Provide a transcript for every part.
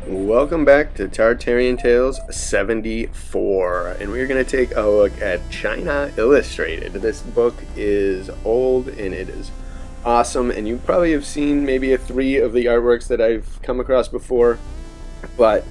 Welcome back to Tartarian Tales 74, and we're going to take a look at China Illustrated. This book is old and it is awesome, and you probably have seen maybe three of the artworks that I've come across before, but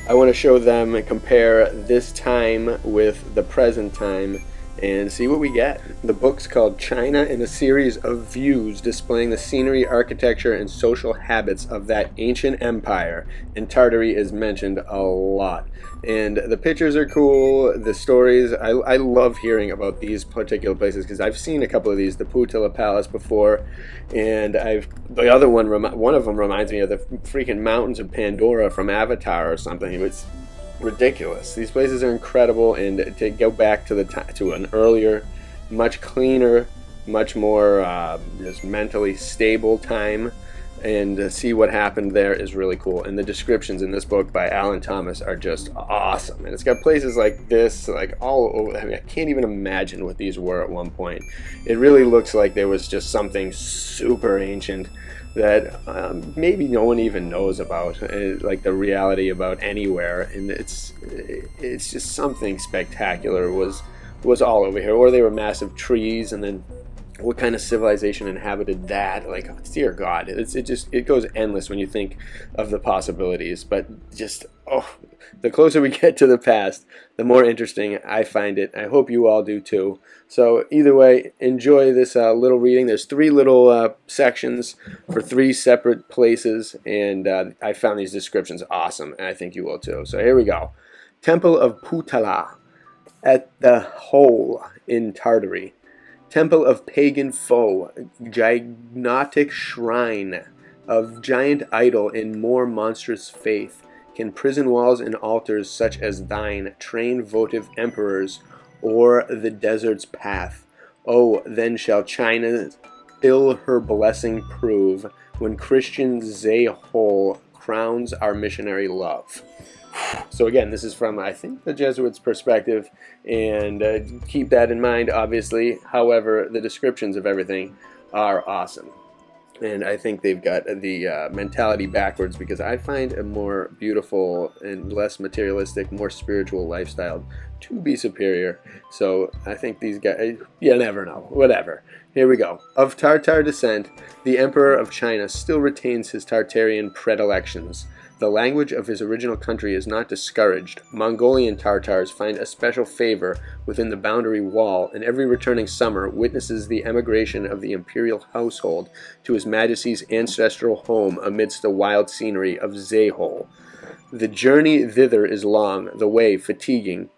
I want to show them and compare this time with the present time and see what we get. The book's called China in a Series of Views, displaying the scenery, architecture, and social habits of that ancient empire, and Tartary is mentioned a lot. And the pictures are cool, the stories, I love hearing about these particular places because I've seen a couple of these, the Pootala Palace before, and the other one of them reminds me of the freaking mountains of Pandora from Avatar or something. It's ridiculous. These places are incredible, and to go back to an earlier, much cleaner, much more just mentally stable time, and see what happened there is really cool. And the descriptions in this book by Alan Thomas are just awesome. And it's got places like this, like all over. I mean, I can't even imagine what these were at one point. It really looks like there was just something super ancient that maybe no one even knows about, like the reality about anywhere, and it's just something spectacular was all over here. Or they were massive trees, and then what kind of civilization inhabited that? Like, dear God, it goes endless when you think of the possibilities. But just the closer we get to the past, the more interesting I find it. I hope you all do too. So either way, enjoy this little reading. There's three little sections for three separate places, and I found these descriptions awesome, and I think you will too. So here we go. Temple of Pootala at the Hole in Tartary. Temple of pagan foe, gigantic shrine of giant idol in more monstrous faith. Can prison walls and altars such as thine train votive emperors o'er the desert's path? Oh, then shall China ill her blessing prove, when Christian Zehol crowns our missionary love. So again, this is from, I think, the Jesuits' perspective, and keep that in mind, obviously. However, the descriptions of everything are awesome. And I think they've got the mentality backwards, because I find a more beautiful and less materialistic, more spiritual lifestyle to be superior. So I think these guys, you never know, whatever. Here we go. Of Tartar descent, the Emperor of China still retains his Tartarian predilections. The language of his original country is not discouraged. Mongolian Tartars find a special favor within the boundary wall, and every returning summer witnesses the emigration of the imperial household to His Majesty's ancestral home amidst the wild scenery of Zehol. The journey thither is long, the way fatiguing,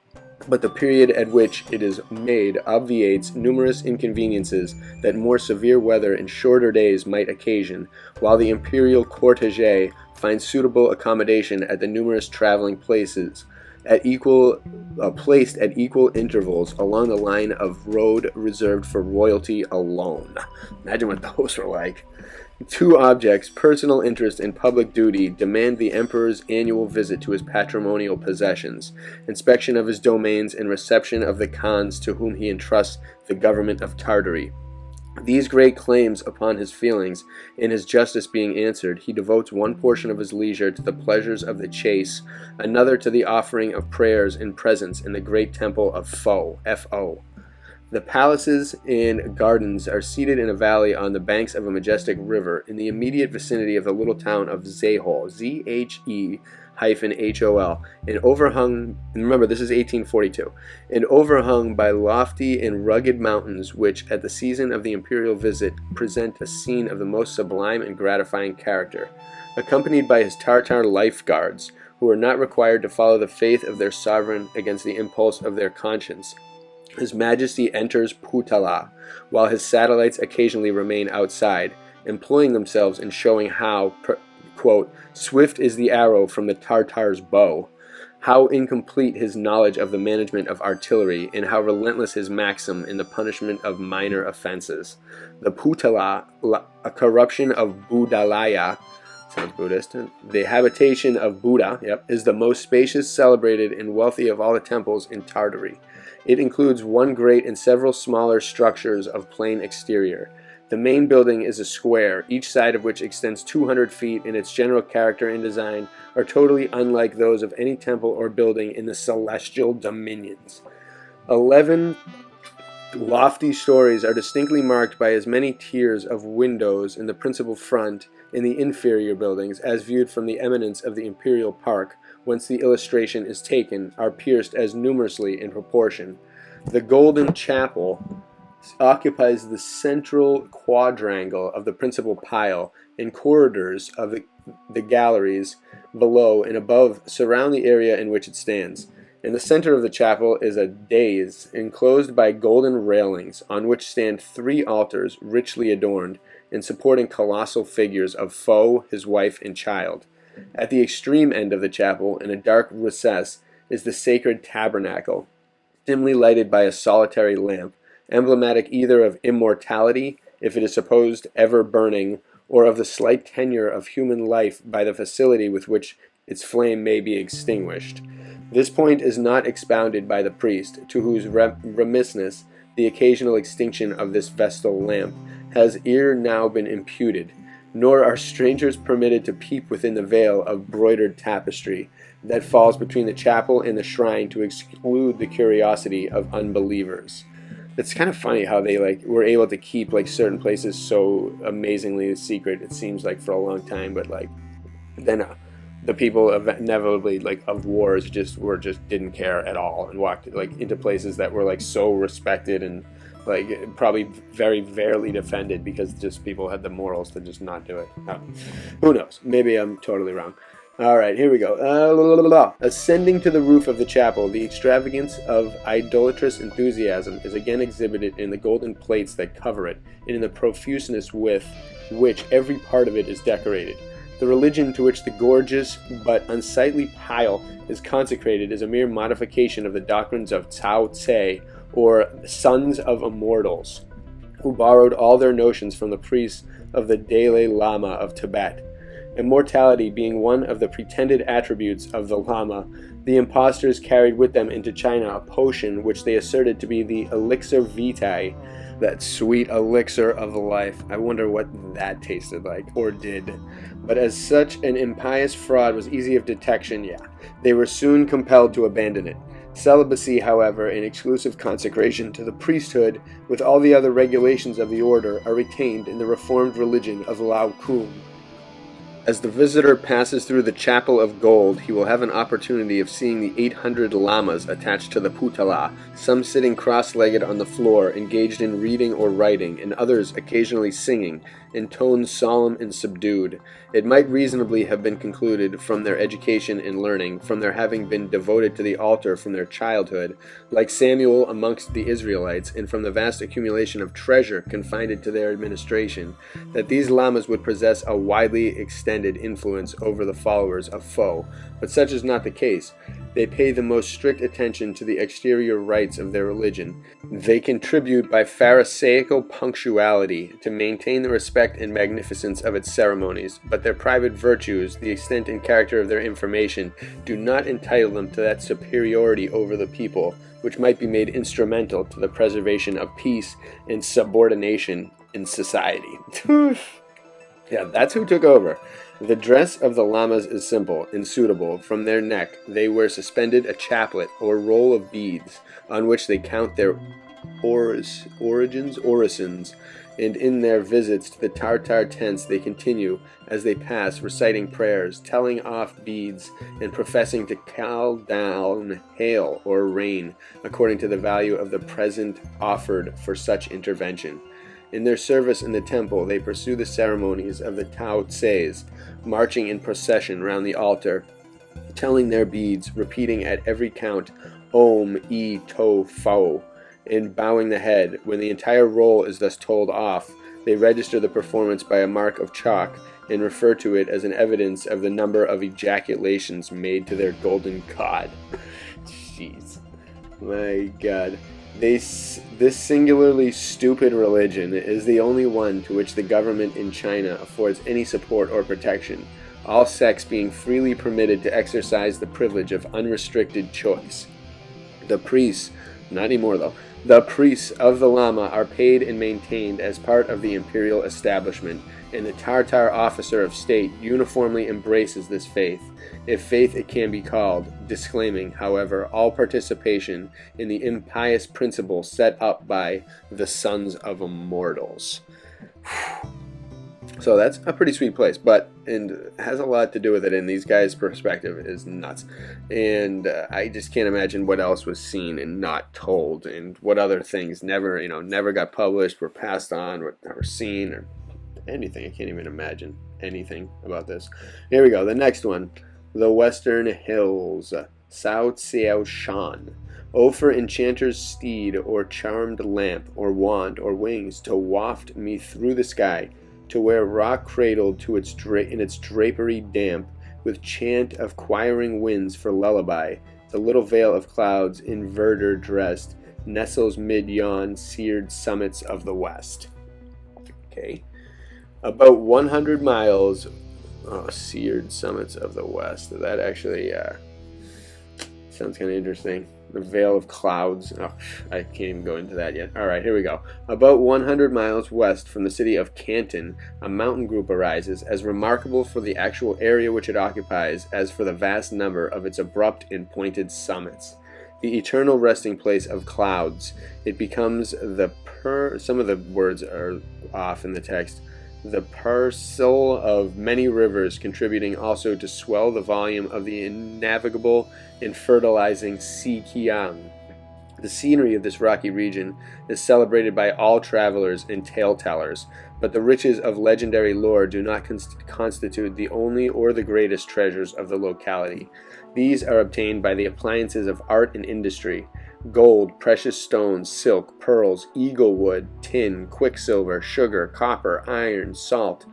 but the period at which it is made obviates numerous inconveniences that more severe weather and shorter days might occasion, while the imperial cortege finds suitable accommodation at the numerous traveling places, placed at equal intervals along the line of road reserved for royalty alone. Imagine what those were like. Two objects, personal interest and public duty, demand the emperor's annual visit to his patrimonial possessions, inspection of his domains, and reception of the khans to whom he entrusts the government of Tartary. These great claims upon his feelings, and his justice being answered, he devotes one portion of his leisure to the pleasures of the chase, another to the offering of prayers and presents in the great temple of F.O. The palaces and gardens are seated in a valley on the banks of a majestic river, in the immediate vicinity of the little town of Zehol, Z-H-E-Hol, and overhung, remember this is 1842, and overhung by lofty and rugged mountains which, at the season of the imperial visit, present a scene of the most sublime and gratifying character. Accompanied by his Tartar lifeguards, who are not required to follow the faith of their sovereign against the impulse of their conscience, His Majesty enters Pootala, while his satellites occasionally remain outside, employing themselves in showing how, quote, swift is the arrow from the Tartar's bow, how incomplete his knowledge of the management of artillery, and how relentless his maxim in the punishment of minor offenses. The Pootala, a corruption of Budalaya, sounds Buddhist, the habitation of Buddha, is the most spacious, celebrated, and wealthy of all the temples in Tartary. It includes one great and several smaller structures of plain exterior. The main building is a square, each side of which extends 200 feet, and its general character and design are totally unlike those of any temple or building in the celestial dominions. 11 lofty stories are distinctly marked by as many tiers of windows in the principal front in the inferior buildings as viewed from the eminence of the imperial park, whence the illustration is taken, are pierced as numerously in proportion. The golden chapel occupies the central quadrangle of the principal pile, and corridors of the galleries below and above surround the area in which it stands. In the center of the chapel is a dais enclosed by golden railings, on which stand 3 altars richly adorned and supporting colossal figures of Fo, his wife, and child. At the extreme end of the chapel, in a dark recess, is the sacred tabernacle, dimly lighted by a solitary lamp, emblematic either of immortality, if it is supposed ever burning, or of the slight tenure of human life by the facility with which its flame may be extinguished. This point is not expounded by the priest, to whose remissness the occasional extinction of this vestal lamp has ere now been imputed, nor are strangers permitted to peep within the veil of broidered tapestry that falls between the chapel and the shrine to exclude the curiosity of unbelievers. It's kind of funny how they were able to keep certain places so amazingly secret, it seems like, for a long time, but then the people inevitably of wars just didn't care at all and walked into places that were so respected and probably very rarely defended because just people had the morals to just not do it. Who knows? Maybe I'm totally wrong. All right, here we go. Ascending to the roof of the chapel, the extravagance of idolatrous enthusiasm is again exhibited in the golden plates that cover it, and in the profuseness with which every part of it is decorated. The religion to which the gorgeous but unsightly pile is consecrated is a mere modification of the doctrines of Cao Tse, or sons of immortals, who borrowed all their notions from the priests of the Dalai Lama of Tibet. Immortality being one of the pretended attributes of the Lama, the impostors carried with them into China a potion which they asserted to be the elixir vitae, that sweet elixir of life. I wonder what that tasted like, or did. But as such an impious fraud was easy of detection, they were soon compelled to abandon it. Celibacy, however, and exclusive consecration to the priesthood, with all the other regulations of the order, are retained in the reformed religion of Lao Kun. As the visitor passes through the Chapel of Gold, he will have an opportunity of seeing the 800 Llamas attached to the Pootala, some sitting cross-legged on the floor, engaged in reading or writing, and others occasionally singing, in tones solemn and subdued. It might reasonably have been concluded from their education and learning, from their having been devoted to the altar from their childhood, like Samuel amongst the Israelites, and from the vast accumulation of treasure confided to their administration, that these Llamas would possess a widely extended influence over the followers of Fo. But such is not the case. They pay the most strict attention to the exterior rites of their religion. They contribute by pharisaical punctuality to maintain the respect and magnificence of its ceremonies, but their private virtues, the extent and character of their information, do not entitle them to that superiority over the people, which might be made instrumental to the preservation of peace and subordination in society. Yeah, that's who took over. The dress of the Llamas is simple and suitable. From their neck they wear suspended a chaplet or roll of beads, on which they count their orisons, and in their visits to the Tartar tents they continue, as they pass, reciting prayers, telling off beads, and professing to call down hail or rain, according to the value of the present offered for such intervention. In their service in the temple, they pursue the ceremonies of the Tao Tses, marching in procession round the altar, telling their beads, repeating at every count, Om, E, To, Fo, and bowing the head. When the entire roll is thus told off, they register the performance by a mark of chalk, and refer to it as an evidence of the number of ejaculations made to their golden god. Jeez. My God. This singularly stupid religion is the only one to which the government in China affords any support or protection, all sects being freely permitted to exercise the privilege of unrestricted choice. The priests, not anymore though, The priests of the Llama are paid and maintained as part of the imperial establishment, and the Tartar officer of state uniformly embraces this faith, if faith it can be called, disclaiming, however, all participation in the impious principle set up by the sons of immortals. So that's a pretty sweet place, but and has a lot to do with it, and these guys' perspective is nuts. And I just can't imagine what else was seen and not told, and what other things never got published, were passed on, or were seen, or anything. I can't even imagine anything about this. Here we go, the next one. The Western Hills, Sao Xiao Shan. O for enchanter's steed, or charmed lamp, or wand, or wings, to waft me through the sky, to where rock cradled to in its drapery damp, with chant of choiring winds for lullaby, the little veil of clouds in verdure dressed, nestles mid yon seared summits of the west. Okay. About 100 miles, seared summits of the west. That actually sounds kind of interesting. The veil of clouds. Oh, I can't even go into that yet. Alright, here we go. About 100 miles west from the city of Canton, a mountain group arises, as remarkable for the actual area which it occupies as for the vast number of its abrupt and pointed summits. The eternal resting place of clouds. It becomes some of the words are off in the text. The parcel of many rivers, contributing also to swell the volume of the innavigable and fertilizing Sea Kiang. The scenery of this rocky region is celebrated by all travelers and tale-tellers, but the riches of legendary lore do not constitute the only or the greatest treasures of the locality. These are obtained by the appliances of art and industry. Gold, precious stones, silk, pearls, eagle wood, tin, quicksilver, sugar, copper, iron, salt,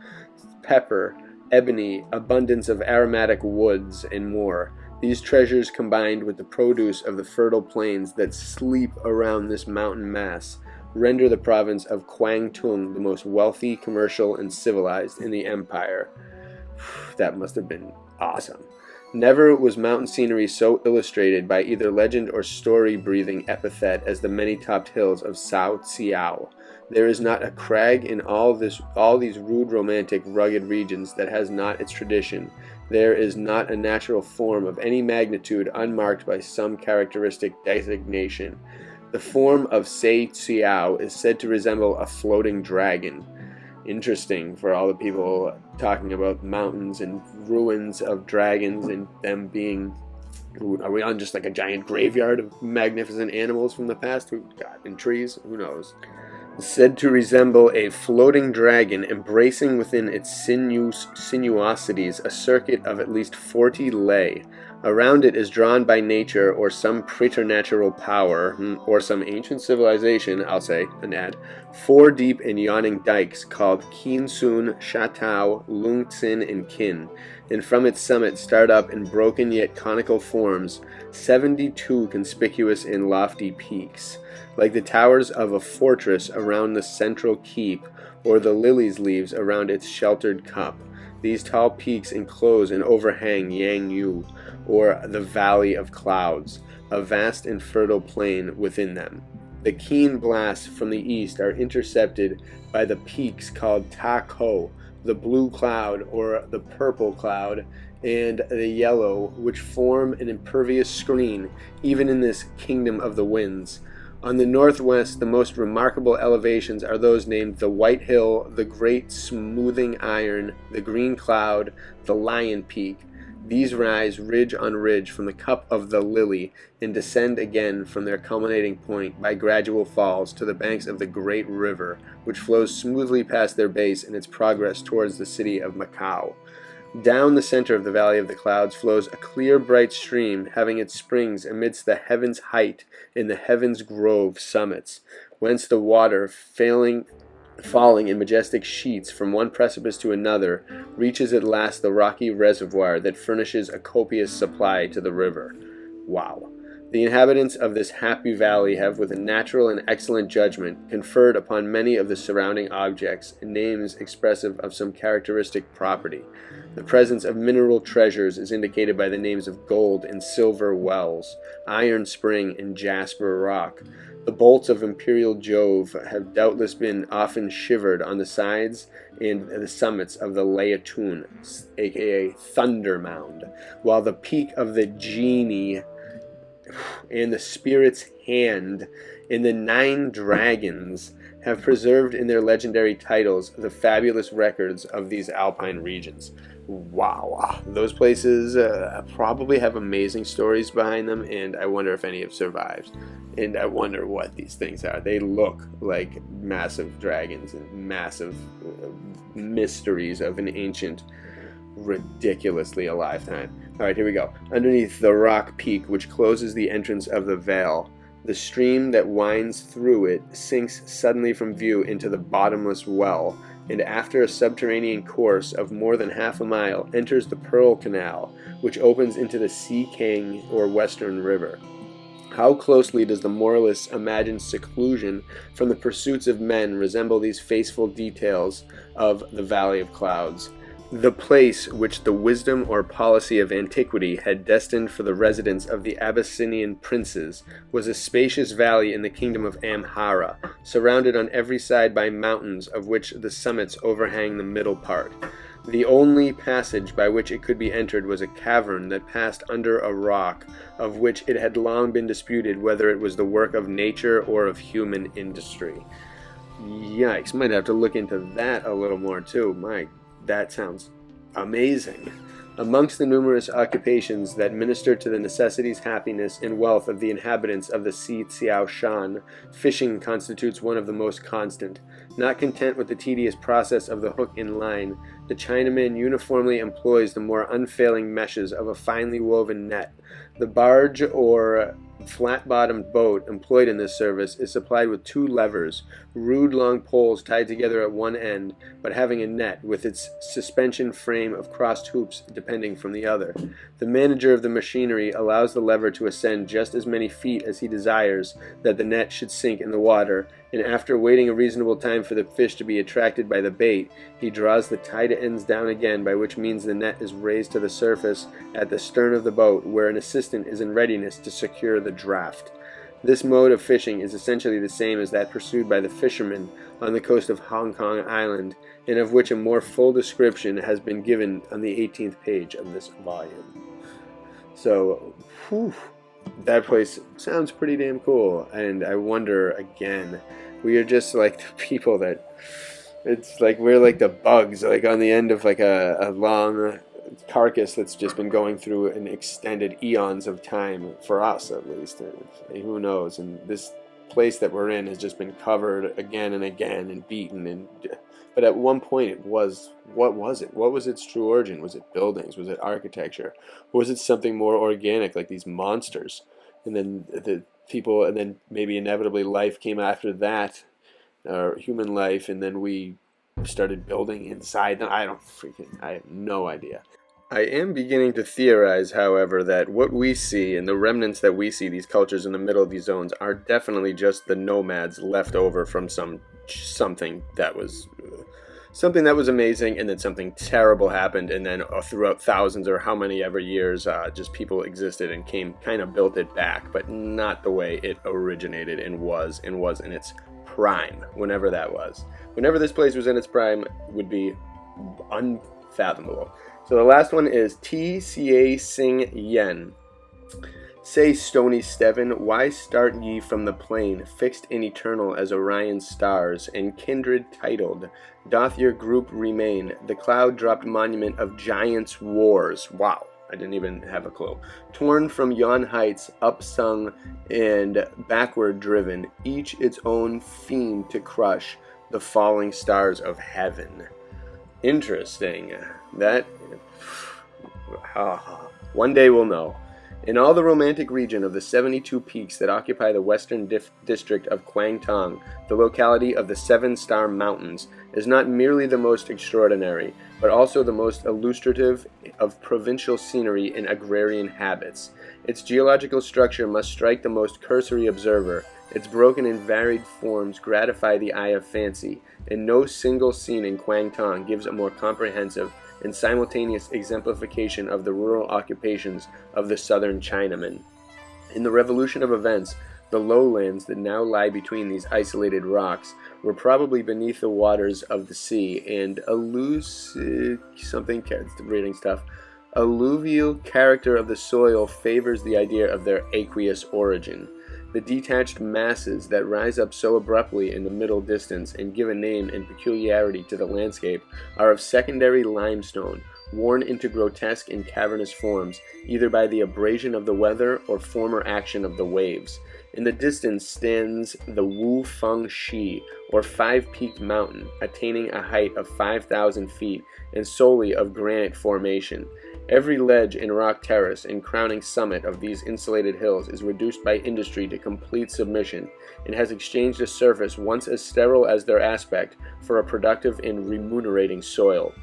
pepper, ebony, abundance of aromatic woods, and more. These treasures, combined with the produce of the fertile plains that sleep around this mountain mass, render the province of Kwangtung the most wealthy, commercial, and civilized in the empire. That must have been awesome. Never was mountain scenery so illustrated by either legend or story-breathing epithet as the many-topped hills of Sao Xiao. There is not a crag in all these rude, romantic, rugged regions that has not its tradition. There is not a natural form of any magnitude unmarked by some characteristic designation. The form of Sai Xiao is said to resemble a floating dragon. Interesting for all the people talking about mountains and ruins of dragons and them being... Are we on just like a giant graveyard of magnificent animals from the past? And trees? Who knows? Said to resemble a floating dragon embracing within its sinuosities a circuit of at least 40 lei. Around it is drawn by nature or some preternatural power, or some ancient civilization, I'll say, an ad, 4 deep and yawning dikes called Kinsun, Shatao, Lungtsin, and Kin, and from its summit start up in broken yet conical forms 72 conspicuous and lofty peaks, like the towers of a fortress around the central keep, or the lily's leaves around its sheltered cup. These tall peaks enclose and overhang Yangyu, or the Valley of Clouds, a vast and fertile plain within them. The keen blasts from the east are intercepted by the peaks called Ta Ko, the blue cloud or the purple cloud, and the yellow, which form an impervious screen even in this kingdom of the winds. On the northwest, the most remarkable elevations are those named the White Hill, the Great Smoothing Iron, the Green Cloud, the Lion Peak. These rise ridge on ridge from the cup of the Lily and descend again from their culminating point by gradual falls to the banks of the great river, which flows smoothly past their base in its progress towards the city of Macau. Down the center of the Valley of the Clouds flows a clear, bright stream, having its springs amidst the heaven's height in the heaven's grove summits, whence the water, falling in majestic sheets from one precipice to another, reaches at last the rocky reservoir that furnishes a copious supply to the river. Wow. The inhabitants of this happy valley have, with a natural and excellent judgment, conferred upon many of the surrounding objects names expressive of some characteristic property. The presence of mineral treasures is indicated by the names of gold and silver wells, iron spring, and jasper rock. The bolts of imperial Jove have doubtless been often shivered on the sides and the summits of the Layatun, aka Thunder Mound, while the peak of the Genie and the Spirit's Hand and the 9 Dragons have preserved in their legendary titles the fabulous records of these alpine regions. Wow, those places probably have amazing stories behind them, and I wonder if any have survived. And I wonder what these things are. They look like massive dragons and massive mysteries of an ancient, ridiculously alive time. Alright, here we go. Underneath the rock peak which closes the entrance of the vale, the stream that winds through it sinks suddenly from view into the bottomless well, and after a subterranean course of more than half a mile enters the Pearl Canal, which opens into the Sea Kang or Western River. How closely does the moralist's imagined seclusion from the pursuits of men resemble these faithful details of the Valley of Clouds? The place which the wisdom or policy of antiquity had destined for the residence of the Abyssinian princes was a spacious valley in the kingdom of Amhara, surrounded on every side by mountains of which the summits overhang the middle part. The only passage by which it could be entered was a cavern that passed under a rock, of which it had long been disputed whether it was the work of nature or of human industry. Yikes, might have to look into that a little more too. That sounds amazing. Amongst the numerous occupations that minister to the necessities, happiness, and wealth of the inhabitants of the Si Xiao Shan, fishing constitutes one of the most constant. Not content with the tedious process of the hook and line, the Chinaman uniformly employs the more unfailing meshes of a finely woven net. The barge or flat-bottomed boat employed in this service is supplied with 2 levers, rude long poles tied together at one end, but having a net with its suspension frame of crossed hoops depending from the other. The manager of the machinery allows the lever to ascend just as many feet as he desires that the net should sink in the water, and after waiting a reasonable time for the fish to be attracted by the bait, he draws the tied ends down again, by which means the net is raised to the surface at the stern of the boat, where an assistant is in readiness to secure the draft. This mode of fishing is essentially the same as that pursued by the fishermen on the coast of Hong Kong Island, and of which a more full description has been given on the 18th page of this volume. So, that place sounds pretty damn cool, and I wonder, again, we are just like the people that, it's like we're like the bugs, like on the end of like a long carcass that's just been going through an extended eons of time, for us at least, and who knows, and this place that we're in has just been covered again and again and beaten, but at one point it was, what was it? What was its true origin? Was it buildings? Was it architecture? Or was it something more organic, like these monsters? And then the people, and then maybe inevitably life came after that, or human life, and then we started building inside them. I have no idea. I am beginning to theorize, however, that what we see and the remnants that we see, these cultures in the middle of these zones, are definitely just the nomads left over from something that was amazing, and then something terrible happened, and then throughout thousands or how many ever years, just people existed and kind of built it back, but not the way it originated and was in its prime, whenever that was. Whenever this place was in its prime, would be unfathomable. So the last one is T.C.A. Sing Yen. Say, stony Steven, why start ye from the plain, fixed and eternal as Orion's stars, and kindred titled, doth your group remain, the cloud-dropped monument of giants' wars? Wow, I didn't even have a clue. Torn from yon heights, upsung and backward driven, each its own fiend to crush, the falling stars of heaven. Interesting. That, one day we'll know. In all the romantic region of the 72 peaks that occupy the western district of Kwangtung, the locality of the Seven Star Mountains is not merely the most extraordinary, but also the most illustrative of provincial scenery and agrarian habits. Its geological structure must strike the most cursory observer. Its broken and varied forms gratify the eye of fancy, and no single scene in Kwangtung gives a more comprehensive and simultaneous exemplification of the rural occupations of the southern Chinaman. In the revolution of events, The lowlands that now lie between these isolated rocks were probably beneath the waters of the sea, and reading stuff. Alluvial character of the soil favors the idea of their aqueous origin. The detached masses that rise up so abruptly in the middle distance and give a name and peculiarity to the landscape are of secondary limestone, worn into grotesque and cavernous forms, either by the abrasion of the weather or former action of the waves. In the distance stands the Wu Feng Shi, or five-peaked mountain, attaining a height of 5,000 feet and solely of granite formation. Every ledge and rock terrace and crowning summit of these insulated hills is reduced by industry to complete submission, and has exchanged a surface once as sterile as their aspect for a productive and remunerating soil.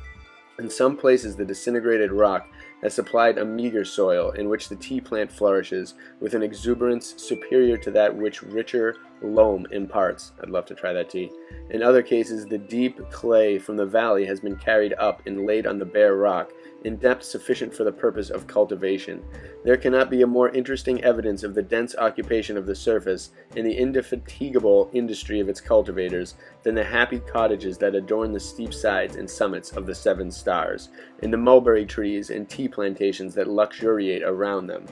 In some places the disintegrated rock has supplied a meager soil in which the tea plant flourishes with an exuberance superior to that which richer loam imparts. I'd love to try that tea. In other cases, the deep clay from the valley has been carried up and laid on the bare rock, in depth sufficient for the purpose of cultivation. There cannot be a more interesting evidence of the dense occupation of the surface and the indefatigable industry of its cultivators than the happy cottages that adorn the steep sides and summits of the Seven Stars, and the mulberry trees and tea plantations that luxuriate around them.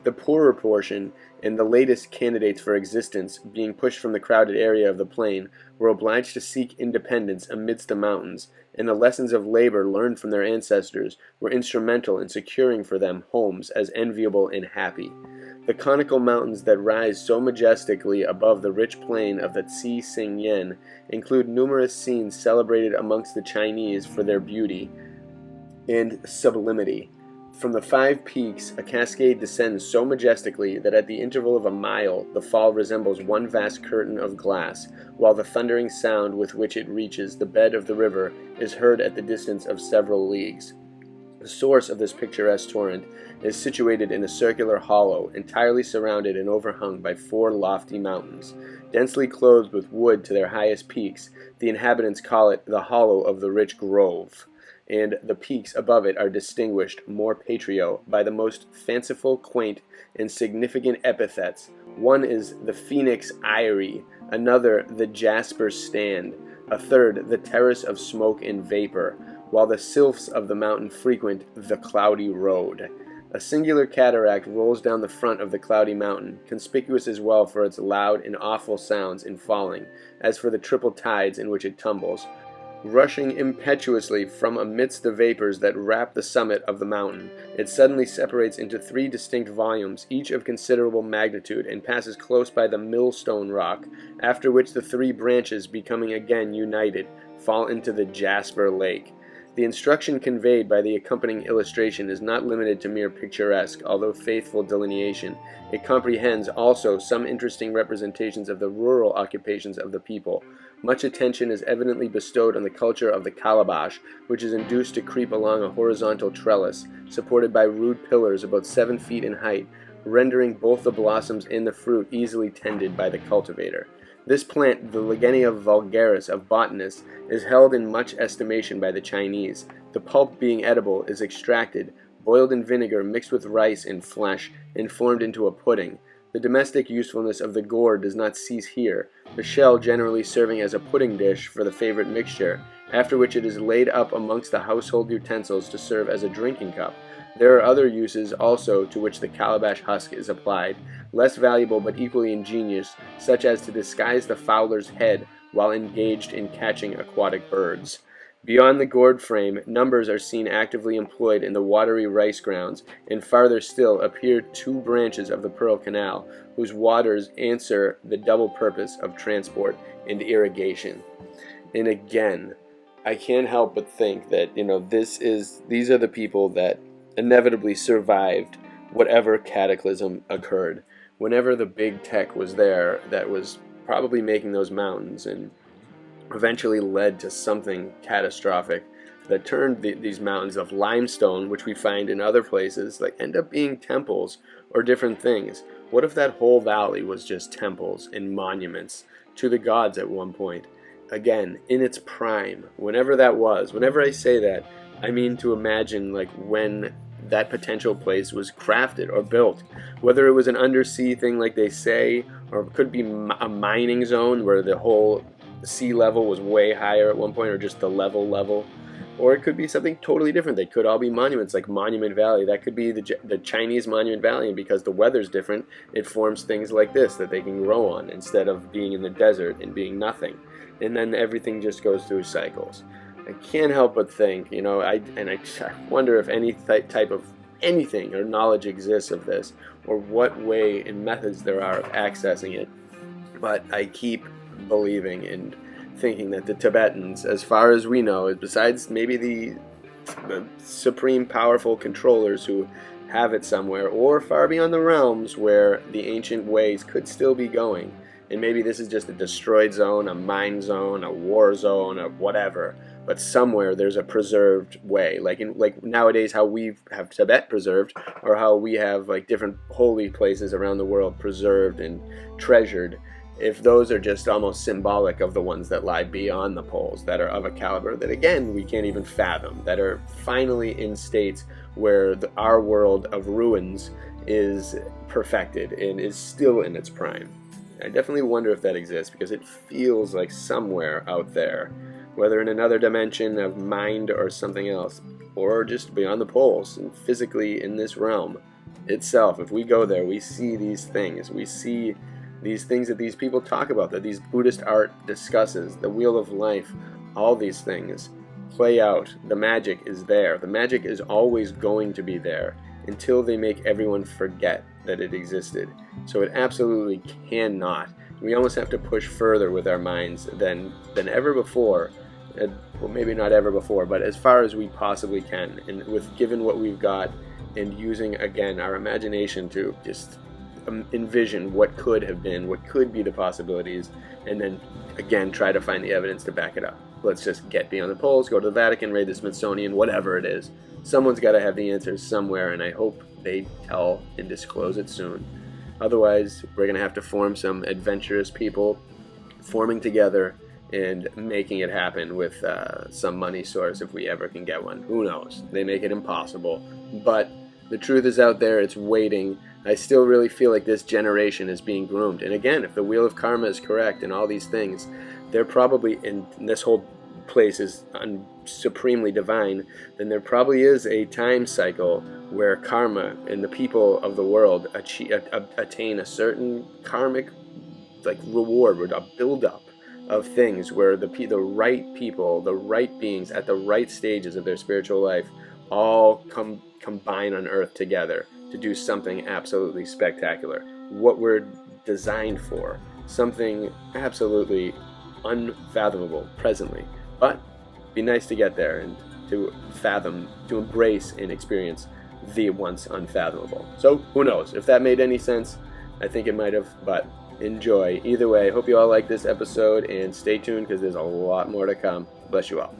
The poorer portion, and the latest candidates for existence, being pushed from the crowded area of the plain, were obliged to seek independence amidst the mountains, and the lessons of labor learned from their ancestors were instrumental in securing for them homes as enviable and happy. The conical mountains that rise so majestically above the rich plain of the Tsi Sing Yen include numerous scenes celebrated amongst the Chinese for their beauty and sublimity. From the 5 peaks, a cascade descends so majestically that at the interval of a mile the fall resembles one vast curtain of glass, while the thundering sound with which it reaches the bed of the river is heard at the distance of several leagues. The source of this picturesque torrent is situated in a circular hollow, entirely surrounded and overhung by 4 lofty mountains. Densely clothed with wood to their highest peaks, the inhabitants call it the Hollow of the Rich Grove, and the peaks above it are distinguished, more patrio, by the most fanciful, quaint, and significant epithets. One is the Phoenix Eyrie, another the Jasper Stand, a third the Terrace of Smoke and Vapor, while the sylphs of the mountain frequent the Cloudy Road. A singular cataract rolls down the front of the cloudy mountain, conspicuous as well for its loud and awful sounds in falling, as for the triple tides in which it tumbles. Rushing impetuously from amidst the vapors that wrap the summit of the mountain, it suddenly separates into 3 distinct volumes, each of considerable magnitude, and passes close by the Millstone Rock, after which the 3 branches, becoming again united, fall into the Jasper Lake. The instruction conveyed by the accompanying illustration is not limited to mere picturesque, although faithful delineation. It comprehends also some interesting representations of the rural occupations of the people. Much attention is evidently bestowed on the culture of the calabash, which is induced to creep along a horizontal trellis, supported by rude pillars about 7 feet in height, rendering both the blossoms and the fruit easily tended by the cultivator. This plant, the Ligenia vulgaris of botanists, is held in much estimation by the Chinese. The pulp, being edible, is extracted, boiled in vinegar mixed with rice and flesh, and formed into a pudding. The domestic usefulness of the gourd does not cease here, the shell generally serving as a pudding dish for the favorite mixture, after which it is laid up amongst the household utensils to serve as a drinking cup. There are other uses also to which the calabash husk is applied, less valuable but equally ingenious, such as to disguise the fowler's head while engaged in catching aquatic birds. Beyond the gourd frame, numbers are seen actively employed in the watery rice grounds, and farther still appear 2 branches of the Pearl Canal, whose waters answer the double purpose of transport and irrigation. And again, I can't help but think that, these are the people that inevitably survived whatever cataclysm occurred. Whenever the big tech was there, that was probably making those mountains and eventually led to something catastrophic that turned these mountains of limestone, which we find in other places, like end up being temples or different things. What if that whole valley was just temples and monuments to the gods at one point? Again, in its prime, whenever that was. Whenever I say that, I mean to imagine like when that potential place was crafted or built, whether it was an undersea thing like they say, or it could be a mining zone where the whole sea level was way higher at one point, or just the level. Or it could be something totally different. They could all be monuments, like Monument Valley. That could be the Chinese Monument Valley, and because the weather's different, it forms things like this that they can grow on instead of being in the desert and being nothing. And then everything just goes through cycles. I can't help but think, I wonder if any type of anything or knowledge exists of this, or what way and methods there are of accessing it. But I keep believing and thinking that the Tibetans, as far as we know, besides maybe the supreme powerful controllers who have it somewhere, or far beyond the realms where the ancient ways could still be going, and maybe this is just a destroyed zone, a mine zone, a war zone, or whatever, but somewhere there's a preserved way, like nowadays how we have Tibet preserved, or how we have like different holy places around the world preserved and treasured. If those are just almost symbolic of the ones that lie beyond the poles, that are of a caliber that, again, we can't even fathom, that are finally in states where our world of ruins is perfected and is still in its prime. I definitely wonder if that exists, because it feels like somewhere out there, whether in another dimension of mind or something else, or just beyond the poles and physically in this realm itself. If we go there, we see these things. We see these things that these people talk about, that these Buddhist art discusses, the wheel of life, all these things play out. The magic is there. The magic is always going to be there until they make everyone forget that it existed. So it absolutely cannot. We almost have to push further with our minds than ever before. Well, maybe not ever before, but as far as we possibly can. And given what we've got, and using, again, our imagination to just envision what could have been, what could be the possibilities, and then again try to find the evidence to back it up. Let's just get beyond the poles, go to the Vatican, raid the Smithsonian, whatever it is. Someone's got to have the answers somewhere, and I hope they tell and disclose it soon. Otherwise, we're going to have to form some adventurous people forming together and making it happen with some money source, if we ever can get one. Who knows? They make it impossible. But the truth is out there. It's waiting. I still really feel like this generation is being groomed. And again, if the wheel of karma is correct and all these things, they're probably, in this whole place is supremely divine, then there probably is a time cycle where karma and the people of the world attain a certain karmic reward, or a build-up of things where the right people, the right beings at the right stages of their spiritual life all combine on earth together to do something absolutely spectacular. What we're designed for, something absolutely unfathomable presently. But be nice to get there and to fathom, to embrace and experience the once unfathomable. So who knows? If that made any sense, I think it might have, but enjoy. Either way, hope you all like this episode, and stay tuned because there's a lot more to come. Bless you all.